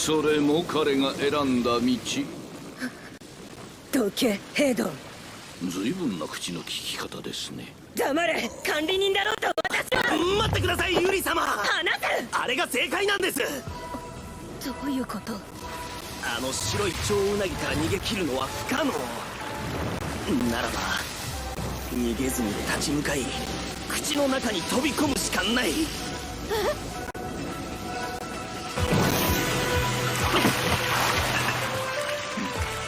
それも彼が選んだ道。どけ、ヘイドン。随分な口の利き方ですね。黙れ、管理人だろうと私は。待ってください、ユリ様。話せ。あれが正解なんです。どういうこと？あの白い蝶ウナギから逃げ切るのは不可能ならば、逃げずに立ち向かい口の中に飛び込むしかない。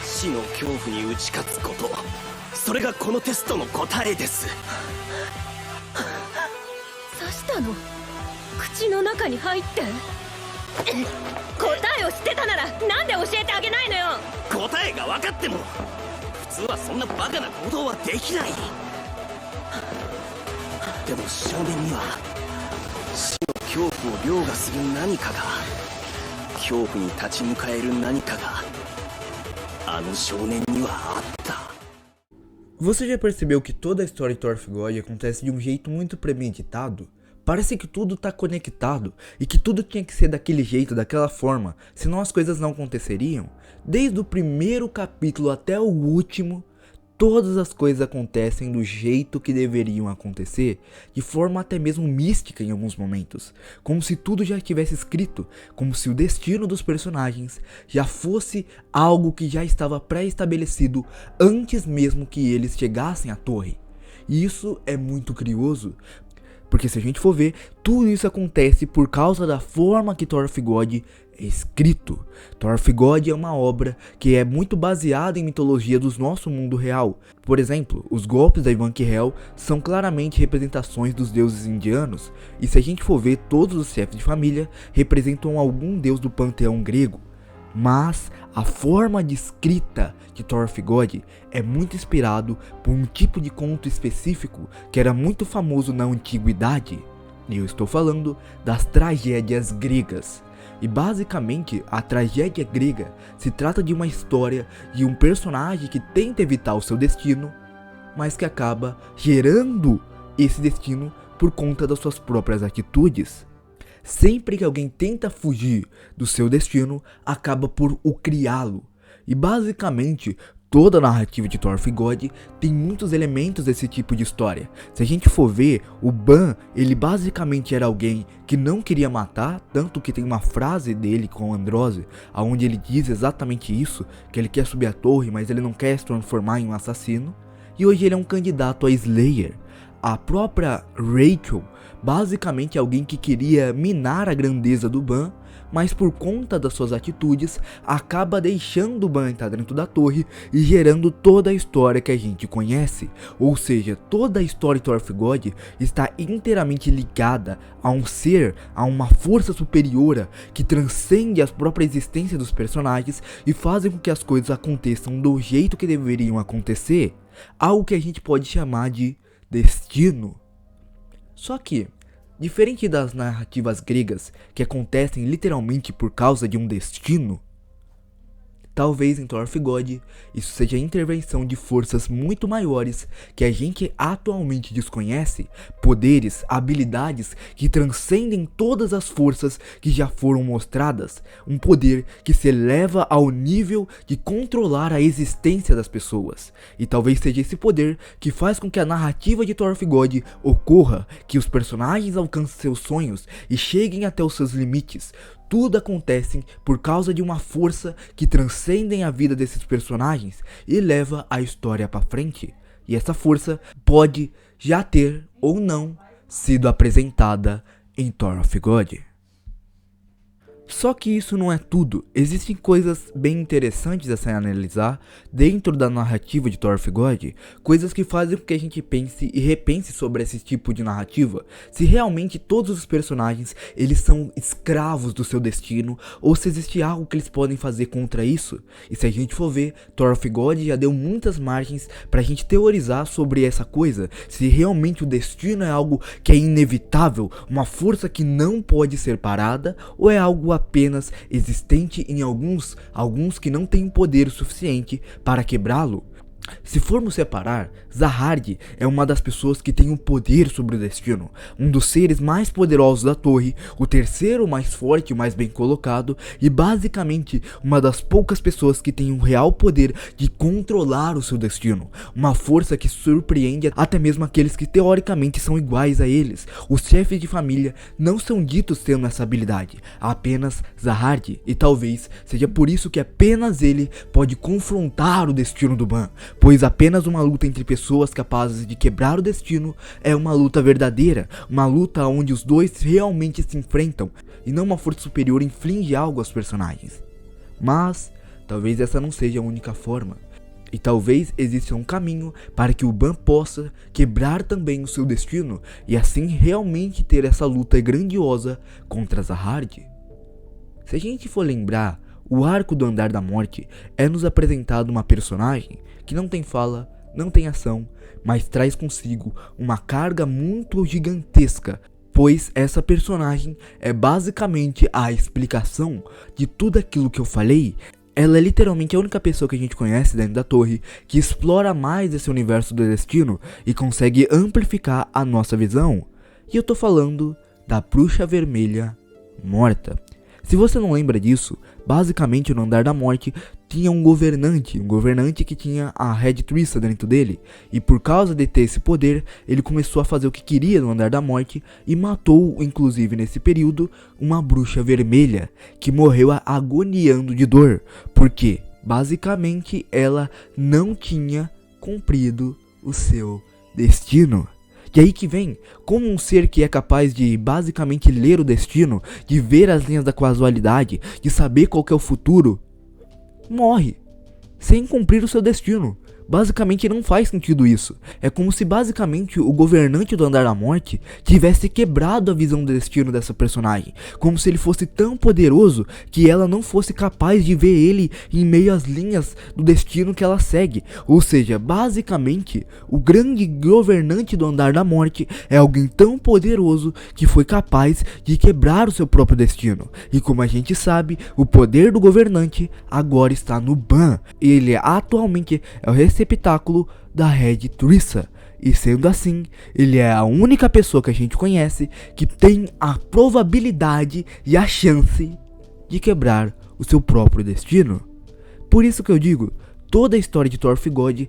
死の恐怖に打ち勝つこと、それがこのテストの答えです。刺したの？口の中に入って？答えを知ってたならなんで教えてあげないのよ。答えが分かっても普通はそんなバカな行動はできない。でも少年には死の恐怖を凌駕する何かが、恐怖に立ち向かえる何かがあの少年にはあった。Você já percebeu que toda a história de Torfgod acontece de um jeito muito premeditado? Parece que tudo tá conectado e que tudo tinha que ser daquele jeito, daquela forma, senão as coisas não aconteceriam. Desde o primeiro capítulo até o último, todas as coisas acontecem do jeito que deveriam acontecer, de forma até mesmo mística em alguns momentos, como se tudo já estivesse escrito, como se o destino dos personagens já fosse algo que já estava pré-estabelecido antes mesmo que eles chegassem à torre. E isso é muito curioso, porque se a gente for ver, tudo isso acontece por causa da forma que Torfgod é escrito. Torfgod é uma obra que é muito baseada em mitologia do nosso mundo real. Por exemplo, os golpes da Ivankhel são claramente representações dos deuses indianos, e se a gente for ver, todos os chefes de família representam algum deus do panteão grego. Mas a forma de escrita de Torfgod é muito inspirado por um tipo de conto específico que era muito famoso na antiguidade. E eu estou falando das tragédias gregas. E basicamente a tragédia grega se trata de uma história de um personagem que tenta evitar o seu destino, mas que acaba gerando esse destino por conta das suas próprias atitudes. Sempre que alguém tenta fugir do seu destino, acaba por o criá-lo. E basicamente, toda a narrativa de Torfgod tem muitos elementos desse tipo de história. Se a gente for ver, o Ban, ele basicamente era alguém que não queria matar, tanto que tem uma frase dele com Androse, onde ele diz exatamente isso, que ele quer subir a torre, mas ele não quer se transformar em um assassino. E hoje ele é um candidato a Slayer. A própria Rachel, basicamente alguém que queria minar a grandeza do Ban, mas por conta das suas atitudes, acaba deixando o Ban entrar dentro da torre e gerando toda a história que a gente conhece. Ou seja, toda a história de Torfgod está inteiramente ligada a um ser, a uma força superior que transcende a própria existência dos personagens e fazem com que as coisas aconteçam do jeito que deveriam acontecer. Algo que a gente pode chamar de destino. Só que, diferente das narrativas gregas que acontecem literalmente por causa de um destino, talvez em Torfgod isso seja a intervenção de forças muito maiores que a gente atualmente desconhece, poderes, habilidades que transcendem todas as forças que já foram mostradas, um poder que se eleva ao nível de controlar a existência das pessoas. E talvez seja esse poder que faz com que a narrativa de Torfgod ocorra, que os personagens alcancem seus sonhos e cheguem até os seus limites. Tudo acontece por causa de uma força que transcende a vida desses personagens e leva a história para frente. E essa força pode já ter ou não sido apresentada em Torfgod. Só que isso não é tudo, existem coisas bem interessantes a se analisar dentro da narrativa de Torfgod, coisas que fazem com que a gente pense e repense sobre esse tipo de narrativa, se realmente todos os personagens eles são escravos do seu destino, ou se existe algo que eles podem fazer contra isso. E se a gente for ver, Torfgod já deu muitas margens pra gente teorizar sobre essa coisa, se realmente o destino é algo que é inevitável, uma força que não pode ser parada, ou é algo apenas existente em alguns que não têm poder suficiente para quebrá-lo. Se formos separar, Zahard é uma das pessoas que tem o poder sobre o destino, um dos seres mais poderosos da torre, o terceiro mais forte e mais bem colocado, e basicamente uma das poucas pessoas que tem o real poder de controlar o seu destino, uma força que surpreende até mesmo aqueles que teoricamente são iguais a eles. Os chefes de família não são ditos tendo essa habilidade, apenas Zahard, e talvez seja por isso que apenas ele pode confrontar o destino do Ban. Pois apenas uma luta entre pessoas capazes de quebrar o destino é uma luta verdadeira, uma luta onde os dois realmente se enfrentam e não uma força superior inflige algo aos personagens. Mas talvez essa não seja a única forma, e talvez exista um caminho para que o Ban possa quebrar também o seu destino e assim realmente ter essa luta grandiosa contra Zahard. Se a gente for lembrar, o arco do Andar da Morte é nos apresentado uma personagem que não tem fala, não tem ação, mas traz consigo uma carga muito gigantesca, pois essa personagem é basicamente a explicação de tudo aquilo que eu falei. Ela é literalmente a única pessoa que a gente conhece dentro da torre que explora mais esse universo do destino e consegue amplificar a nossa visão. E eu tô falando da Bruxa Vermelha Morta. Se você não lembra disso, basicamente no Andar da Morte tinha um governante que tinha a Red Trissa dentro dele, e por causa de ter esse poder, ele começou a fazer o que queria no Andar da Morte e matou, inclusive nesse período, uma bruxa vermelha, que morreu agoniando de dor, porque basicamente ela não tinha cumprido o seu destino. E aí que vem, como um ser que é capaz de basicamente ler o destino, de ver as linhas da casualidade, de saber qual que é o futuro, morre sem cumprir o seu destino. Basicamente não faz sentido isso. É como se basicamente o governante do Andar da Morte tivesse quebrado a visão do destino dessa personagem, como se ele fosse tão poderoso que ela não fosse capaz de ver ele em meio às linhas do destino que ela segue. Ou seja, basicamente o grande governante do Andar da Morte é alguém tão poderoso que foi capaz de quebrar o seu próprio destino. E como a gente sabe, o poder do governante agora está no Ban. Ele atualmente é o receptáculo da Red Trissa, e sendo assim, ele é a única pessoa que a gente conhece que tem a probabilidade e a chance de quebrar o seu próprio destino. Por isso que eu digo, toda a história de Thor of God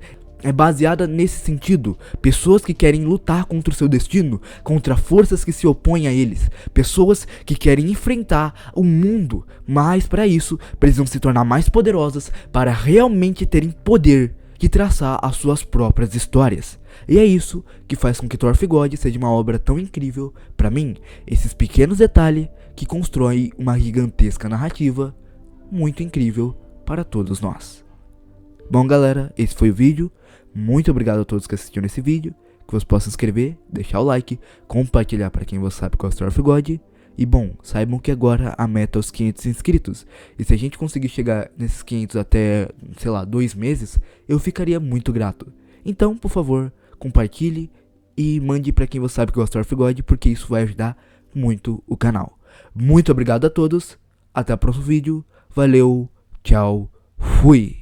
é baseada nesse sentido. Pessoas que querem lutar contra o seu destino, contra forças que se opõem a eles, pessoas que querem enfrentar o mundo, mas para isso precisam se tornar mais poderosas para realmente terem poder de traçar as suas próprias histórias. E é isso que faz com que Thor of God seja uma obra tão incrível para mim. Esses pequenos detalhes que constroem uma gigantesca narrativa muito incrível para todos nós. Bom galera, esse foi o vídeo. Muito obrigado a todos que assistiram esse vídeo. Que você possa se inscrever, deixar o like, compartilhar para quem você sabe qual é o Thor of God. E bom, saibam que agora a meta é os 500 inscritos. E se a gente conseguir chegar nesses 500 até, sei lá, 2 meses, eu ficaria muito grato. Então, por favor, compartilhe e mande para quem você sabe que gosta do Thor of God, porque isso vai ajudar muito o canal. Muito obrigado a todos, até o próximo vídeo, valeu, tchau, fui!